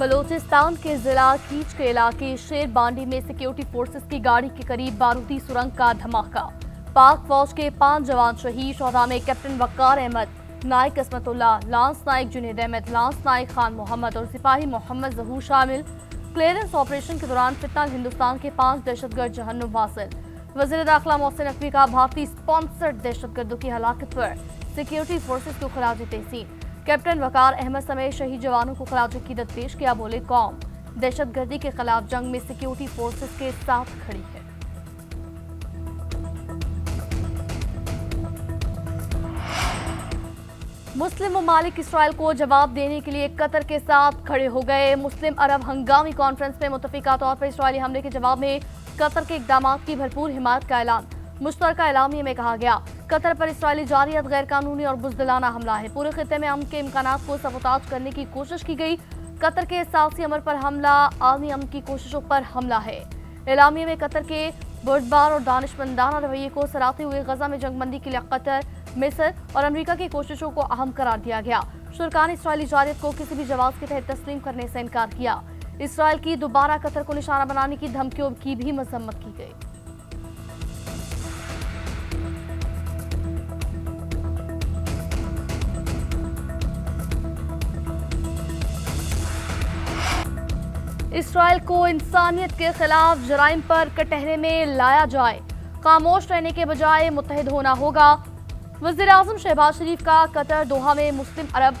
बलूचिस्तान के जिला कीच के इलाके शेर बांडी में सिक्योरिटी फोर्सेस की गाड़ी के करीब बारूदी सुरंग का धमाका। पाक फौज के 5 जवान शहीद। शोहदा में कैप्टन वक्कार अहमद, नायक किस्मतुल्लाह, लांस नायक जुनेद अहमद, लांस नायक खान मोहम्मद और सिपाही मोहम्मद जहूर शामिल। क्लियरेंस ऑपरेशन के दौरान फितना हिंदुस्तान के 5 दहशतगर्द जहन्नुम वासिल। वज़ीर दाखिला मोहसिन नकवी का भारतीय स्पॉन्सर्ड दहशतगर्दों की हलाकत पर सिक्योरिटी फोर्सेस को खराज तहसीन। कैप्टन वकार अहमद समेत शहीद जवानों को खराज अकीदत पेश किया। बोले, कौम दहशतगर्दी के खिलाफ जंग में सिक्योरिटी फोर्सेस के साथ खड़ी है। मुस्लिम ममालिक इसराइल को जवाब देने के लिए कतर के साथ खड़े हो गए। मुस्लिम अरब हंगामी कॉन्फ्रेंस में मुत्तफिका तौर पर इसराइली हमले के जवाब में कतर के इकदाम की भरपूर हिमायत का ऐलान। मुश्तरका एलामिया में कहा गया, कतर पर इसराइली जारियत गैर कानूनी और बुज़दिलाना हमला है। पूरे खित्ते में अमन के इम्कानात को सबोताज करने की कोशिश की गई। कतर के सियासी अमल पर हमला आलमी अमन की कोशिशों पर हमला है। एलामिया में कतर के बुर्दबार और दानिशमंदाना रवैये को सराहते हुए गजा में जंगबंदी के लिए कतर, मिस्र और अमेरिका की कोशिशों को अहम करार दिया गया। शुरका ने इसराइली जारियत को किसी भी जवाब के तहत तस्लीम करने से इनकार किया। इसराइल की दोबारा कतर को निशाना बनाने की धमकियों की भी मजम्मत की गई। इसराइल को इंसानियत के खिलाफ जराइम पर कटहरे में लाया जाए, खामोश रहने के बजाय मुत्तहिद होना होगा। वज़ीर आज़म शहबाज शरीफ का कतर दोहा में मुस्लिम अरब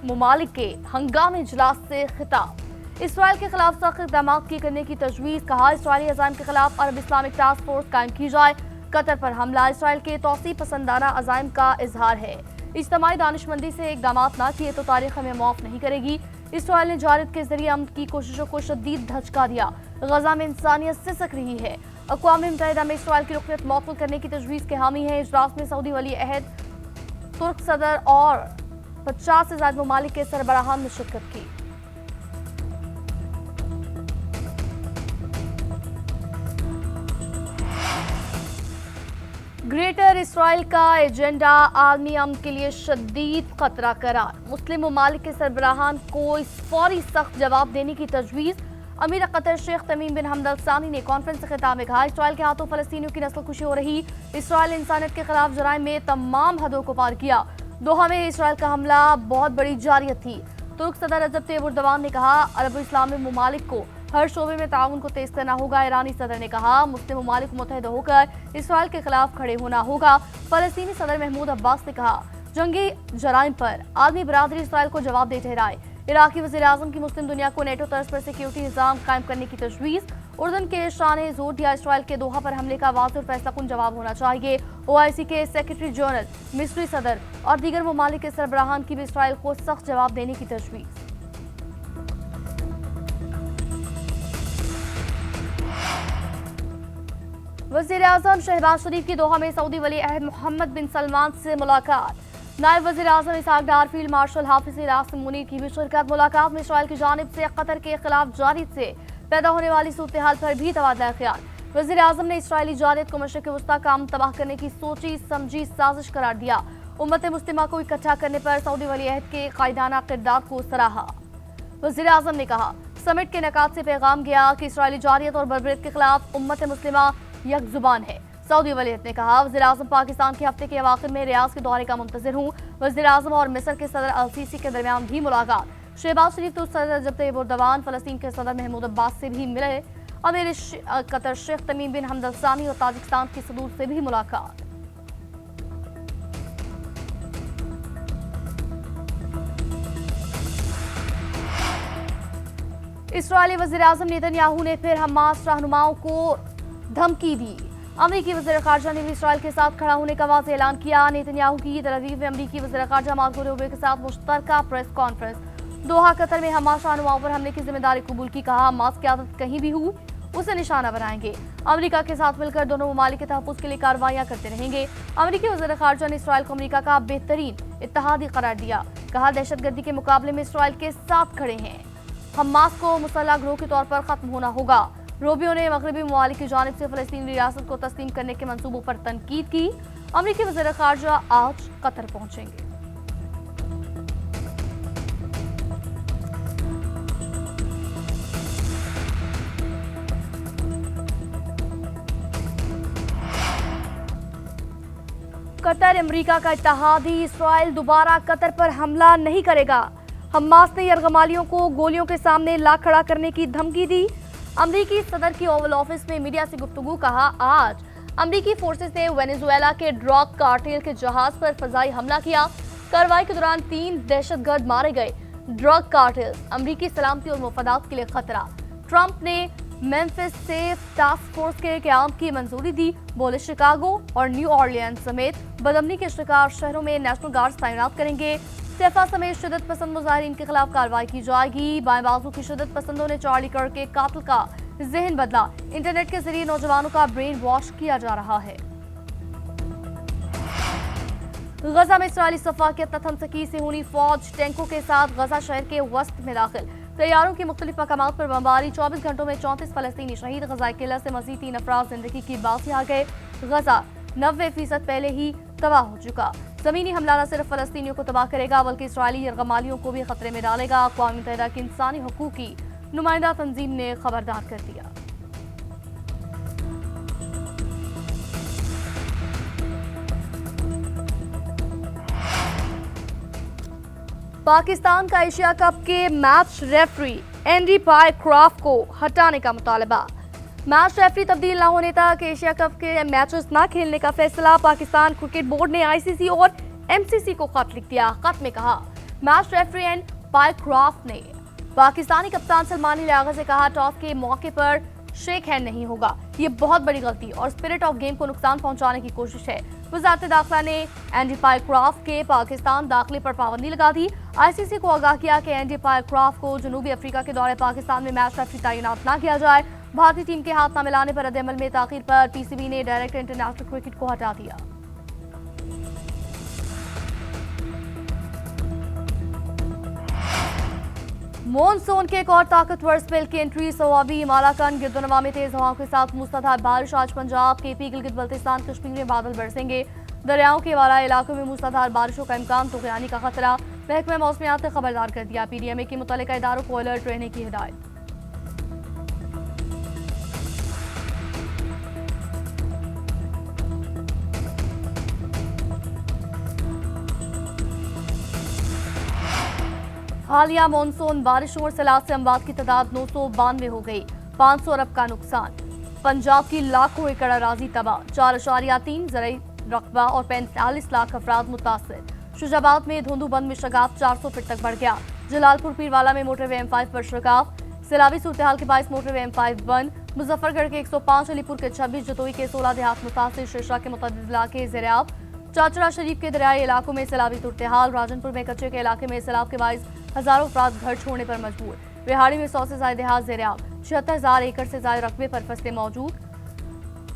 ममालिक के हंगामी इजलास से खिताब। इसराइल के खिलाफ सख्त इक़दाम की करने की तजवीज़। कहा, इसराइली अज़ाइम के खिलाफ अरब इस्लामिक टास्क फोर्स कायम की जाए। कतर पर हमला इसराइल के तौसी पसंदाना अज़ाइम का इजहार है। इज्तिमाई दानिशमंदी से इक़दाम न किए तो तारीख हमें माफ़ नहीं करेगी। इसराइल ने जारियत के जरिए अमन की कोशिशों को शदीद धचका दिया। गजा में इंसानियत सिसक रही है। अक़वाम मुत्तहिदा में इसराइल की रुकनियत मौकूफ़ करने की तजवीज़ के हामी है। इजलास में सऊदी वली अहद, तुर्क सदर और 50 से ज़ायद ममालिक के सरबराहान ने शिरकत की। ग्रेटर इसराइल का एजेंडा आलमी अमन के लिए शदीद खतरा करार। मुस्लिम ममालिक के सरबराहान को इस फौरी सख्त जवाब देने की तजवीज़। अमीर कतर शेख तमीम बिन हमद अल सानी ने कॉन्फ्रेंस से खिताब में कहा, इसराइल के हाथों फलस्तीनियों की नस्लकुशी हो रही। इसराइल ने इंसानियत के खिलाफ जराइम में तमाम हदों को पार किया। दोहा में इसराइल का हमला बहुत बड़ी जारियत थी। तुर्क सदर रजब तैयब एर्दोगान ने कहा, अरब इस्लामी ममालिक को हर शोबे में ताउन को तेज करना होगा। ईरानी सदर ने कहा, मुस्लिम ममालिक मुत्तहिद होकर इसराइल के खिलाफ खड़े होना होगा। फलस्तीनी सदर महमूद अब्बास ने कहा, जंगी जराइम पर आलमी बरादरी इसराइल को जवाब दे ठहराए। इराकी वज़ीर आज़म की मुस्लिम दुनिया को नेटो तर्ज पर सिक्योरिटी निज़ाम कायम करने की तजवीज़। उर्दन के शाह ने जोर दिया, इसराइल के दोहा पर हमले का वाज़ेह और फैसलाकुन जवाब होना चाहिए। OIC के सेक्रेटरी जनरल, मिस्री सदर और दीगर ममालिक के सरबराहान की भी इसराइल को सख्त जवाब देने की तजवीज़। वज़ीर आज़म शहबाज शरीफ की दोहा में सऊदी वली अहद मोहम्मद बिन सलमान से मुलाकात। नायब वज़ीर आज़म इसहाक डार, फील्ड मार्शल हाफिज़ यासिन मुनीर की भी शिरकत। मुलाकात में इसराइल की जानिब से कतर के खिलाफ जारी से पैदा होने वाली सूरत हाल पर भी तबादला ख्याल। वज़ीर आज़म ने इसराइली जारियत को मशरिक़ वस्ता का अमन तबाह करने की सोची समझी साजिश करार दिया। उम्मत मुस्लिमा को इकट्ठा करने पर सऊदी वली अहद के कायदाना किरदार को सराहा। वज़ीर आज़म ने कहा, समिट के इनेकाद से पैगाम गया कि इसराइली जारियत और बर्बरियत के खिलाफ उम्मत मुस्लिमा यक जुबान है। सऊदी वली अहद ने कहा, वज़ीर आज़म पाकिस्तान के हफ्ते के अवाखिर में रियाज के दौरे का मुंतज़िर हूँ। वज़ीर आज़म और मिस्र के सदर अल सीसी के दरमियान भी मुलाकात। शहबाज शरीफ तो सदर रजब तैयब एर्दोगान, फलस्तीन के सदर महमूद अब्बास से भी मिले। अमीर कतर शेख तमीम बिन हमद अल सानी और ताजिकिस्तान के सदूर से भी मुलाकात। इसराइली वज़ीर आज़म नेतन्याहू ने फिर हमास रहनुमाओं को धमकी दी। अमेरिकी वज़ीर ख़ारजा ने भी इसराइल के साथ खड़ा होने का वाज़ेह ऐलान किया। नेतन्याहू की तल अवीव में अमेरिकी वज़ीर ख़ारजा मार्को रूबियो के साथ मुश्तरका प्रेस कॉन्फ्रेंस। दोहा कतर में हमास रहनुमाओं पर हमले की जिम्मेदारी कबूल की। कहा, हमास की आदत कहीं भी हो उसे निशाना बनाएंगे। अमेरिका के साथ मिलकर दोनों ममालिक के तहफ़्फ़ुज़ के लिए कार्रवाइयाँ करते रहेंगे। अमेरिकी वज़ीर ख़ारजा ने इसराइल को अमेरिका का बेहतरीन इत्तेहादी करार दिया। कहा, दहशतगर्दी के मुकाबले में इसराइल के साथ खड़े हैं। हमास को मुसल्लह गिरोह के तौर पर ख़त्म होना होगा। रूबियो ने मगरबी ममालिक की जानिब से फ़लस्तीनी रियासत को तस्लीम करने के मंसूबों पर तनकीद की। अमेरिकी वज़ीर ख़ारजा आज कतर पहुंचेंगे। कतर अमेरिका का इत्तेहादी, इसराइल दोबारा कतर पर हमला नहीं करेगा। हमास ने यरगमालियों को गोलियों के सामने ला खड़ा करने की धमकी दी। अमेरिकी सदर की ओवल ऑफिस में मीडिया से गुफ्तगू। कहा, आज अमेरिकी फोर्सेस ने वेनेजुएला के ड्रग कार्टेल के जहाज पर फजाई हमला किया। कार्रवाई के दौरान 3 दहशतगर्द मारे गए। ड्रग कार्टेल अमेरिकी सलामती और मुफादात के लिए खतरा। ट्रंप ने मेम्फिस से टास्क फोर्स के क़याम की मंजूरी दी। बोले, शिकागो और न्यू ऑरलियंस समेत बदअमनी के शिकार शहरों में नेशनल गार्ड तैनात करेंगे। तैफा समेत शिद्दत पसंद मुजाहिरीन के खिलाफ कार्रवाई की जाएगी। बाएं बाजू की शिद्दत पसंदों ने चार्ली कर्क के कातिल का जहन बदला। इंटरनेट के जरिए नौजवानों का ब्रेन वॉश किया जा रहा है। गजा में इसराइली सफाकियत तथमसकी से हुई फौज टैंकों के साथ गजा शहर के वस्त में दाखिल। तैयारों की मुख्तलिफ मकामात पर बमबारी। 24 घंटों में 34 फलस्तीनी शहीद। गजा किला से मजीद 3 अफराद जिंदगी की बासी आ गए। गजा 90% पहले ही तबाह हो चुका। जमीनी हमला न सिर्फ फलस्तीनियों को तबाह करेगा बल्कि इसराइली यरगमालियों को भी खतरे में डालेगा। अक़वाम मुत्तहिदा की इंसानी हकूक़ की नुमाइंदा तंजीम ने खबरदार कर दिया। पाकिस्तान का एशिया कप के मैच रेफरी एंडी पायक्रॉफ्ट को हटाने का मुतालबा। मैच रेफरी तब्दील न होने तक एशिया कप के मैचेस न खेलने का फैसला। पाकिस्तान क्रिकेट बोर्ड ने आईसीसी और एमसीसी को खत लिख दिया। खत में कहा, मैच रेफरी एंड पायक्रॉफ्ट ने पाकिस्तानी कप्तान सलमान लियाकत से कहा, टॉस के मौके पर शेक हैंड नहीं होगा। ये बहुत बड़ी गलती और स्पिरिट ऑफ गेम को नुकसान पहुंचाने की कोशिश है। वजारत दाखिला ने एंडी पायक्रॉफ्ट के पाकिस्तान दाखिले पर पाबंदी लगा दी। आईसीसी को आगाह किया कि एंडी पायक्रॉफ्ट को जनूबी अफ्रीका के दौरे पाकिस्तान में मैच रेफरी तैनात न किया जाए। भारतीय टीम के हाथ न मिलाने पर रद्द-ए-अमल में ताखीर पर पीसीबी ने डायरेक्टर इंटरनेशनल क्रिकेट को हटा दिया। मॉनसून के एक और ताकतवर स्पेल की एंट्री। सवाबी हिमालयन गिरदोनवा में तेज हवाओं के साथ मूसलाधार बारिश। आज पंजाब, केपी, गिलगित बल्तिस्तान, कश्मीर में बादल बरसेंगे। दरियाओं के वाला इलाकों में मूसलाधार बारिशों का इम्कान, तूफ़ानी का खतरा। महकमा मौसमियात ने खबरदार कर दिया। पीडीएमए के मुतल्लिका इदारों को अलर्ट रहने की हिदायत। हालिया मानसून बारिशों और सैलाब से अमवात की तादाद 992 हो गई। 500 अरब का नुकसान। पंजाब की लाखों एकड़ अराजी तबाह। 4.3 ज़राई रकबा और 45 लाख अफराद मुतासर। शुजाबाद में धुंधुबंद में शगाफ 400 फीट तक बढ़ गया। जलालपुर पीरवाला में मोटरवे M5 पर शगाफ। सैलाबी सूरत हाल के बायस मोटरवे M5 बंद। मुजफ्फरगढ़ के 105, अलीपुर के 26, जतोई के 16 देहात मुतासर। शीर्षा के मुतअद्दिद इलाके ज़ेर-ए-आब। चाचरा शरीफ के दरियाई इलाकों में सैलाबी सूरत हाल। राजनपुर में कच्चे के इलाके में सैलाब के बायस हजारों अफराद घर छोड़ने पर मजबूर। बिहाड़ी में 100 से ज्यादा देहात ज़ेर-ए-आब। 76,000 एकड़ से ज्यादा रकबे पर फसलें मौजूद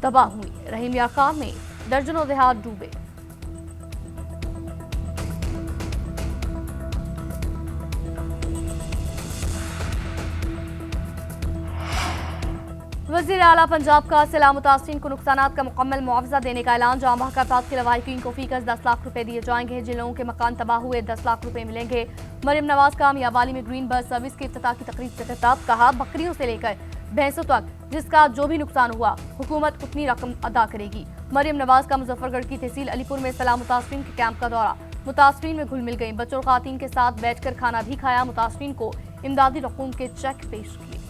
तबाह हुई। रहीम यार खान में दर्जनों देहात डूबे। वज़ीर आला पंजाब का सैलाब मुतासरीन को नुकसानात का मुकम्मल मुआवजा देने का ऐलान। जाम बहक अफराद के लवाहिकीन को फीकस 10 लाख रुपए दिए जाएंगे। जिन लोगों के मकान तबाह हुए 10 लाख रुपए मिलेंगे। मरियम नवाज का मियावाली में ग्रीन बस सर्विस के इफ्तिताह की तकरीब से खिताब। कहा, बकरियों से लेकर भैंसों तक जिसका जो भी नुकसान हुआ हुकूमत उतनी रकम अदा करेगी। मरियम नवाज का मुजफ्फरगढ़ की तहसील अलीपुर में सैलाब मुतासरीन के कैंप का दौरा। मुतासरीन में घुल मिल गई। बच्चों और खातन के साथ बैठकर खाना भी खाया। मुतासरीन को इमदादी रकूम के चेक पेश किए।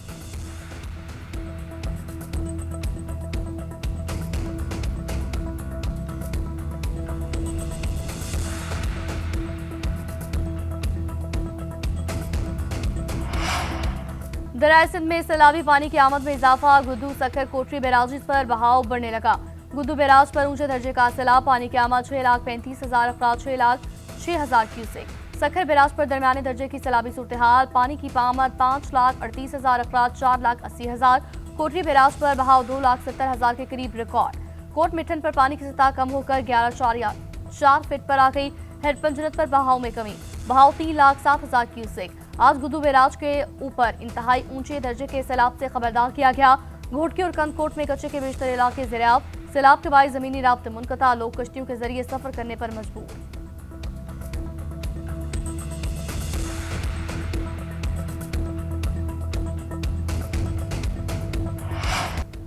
दरियाए सिंध में सैलाबी पानी की आमद में इजाफा। गुद्दू, सखर, कोटरी बैराज पर बहाव बढ़ने लगा। गुद्दू बैराज पर ऊंचे दर्जे का सैलाब। पानी की आमद 6,35,000 अफराद, 6,06,000 क्यूसेक। सखर बैराज पर दरमियाने दर्जे की सैलाबी सूरत हाल। पानी की आमद 5,38,000 अफराद, 4,80,000। कोटरी बैराज पर बहाव 2,70,000 के करीब रिकॉर्ड। कोट मिठन पर पानी की सतह कम होकर 11.4 फीट पर आ गई। हेडपंजरत पर बहाव में कमी। बहाव 3,07,000 क्यूसेक। आज गुद्दू बैराज के ऊपर इंतहाई ऊंचे दर्जे के सैलाब से खबरदार किया गया। घोटकी और कंदकोट में कच्चे के बेशतर इलाके ज़ेर-ए-आब। सैलाब के बायस जमीनी राब्ते मुनक़ता। लोग कश्तियों के जरिए सफर करने पर मजबूर।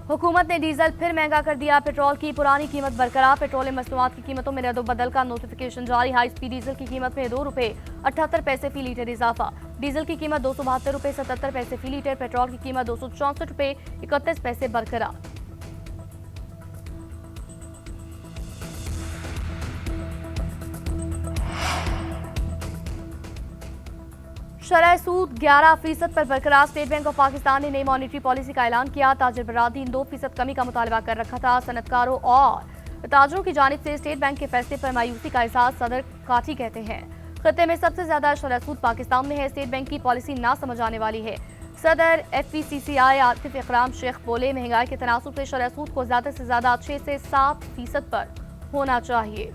हुकूमत ने डीजल फिर महंगा कर दिया। पेट्रोल की पुरानी कीमत बरकरार। पेट्रोलियम मसनूआत की कीमतों में रद्दोबदल का नोटिफिकेशन जारी। हाई स्पीड डीजल की कीमत में ₹2.78 फी लीटर इजाफा। डीजल की कीमत ₹272.77 फी लीटर। पेट्रोल की कीमत ₹264.31 बरकरार। शरह सूद 11% पर बरकरार। स्टेट बैंक ऑफ पाकिस्तान ने नई मॉनेटरी पॉलिसी का ऐलान किया। ताजिर बरादरीन 2% कमी का मुतालबा कर रखा था। सनतकारों और ताजरों की जानिब से स्टेट बैंक के फैसले पर मायूसी का एहसास सदर काठी कहते हैं। खत्ते में सबसे ज्यादा शरह सूद पाकिस्तान में है। स्टेट बैंक की पॉलिसी ना समझ आने वाली है। सदर FPCCI आतिफ इकराम शेख बोले, महंगाई के तनासुब से शरह सूद को ज्यादा से ज्यादा 6 से 7% पर होना चाहिए।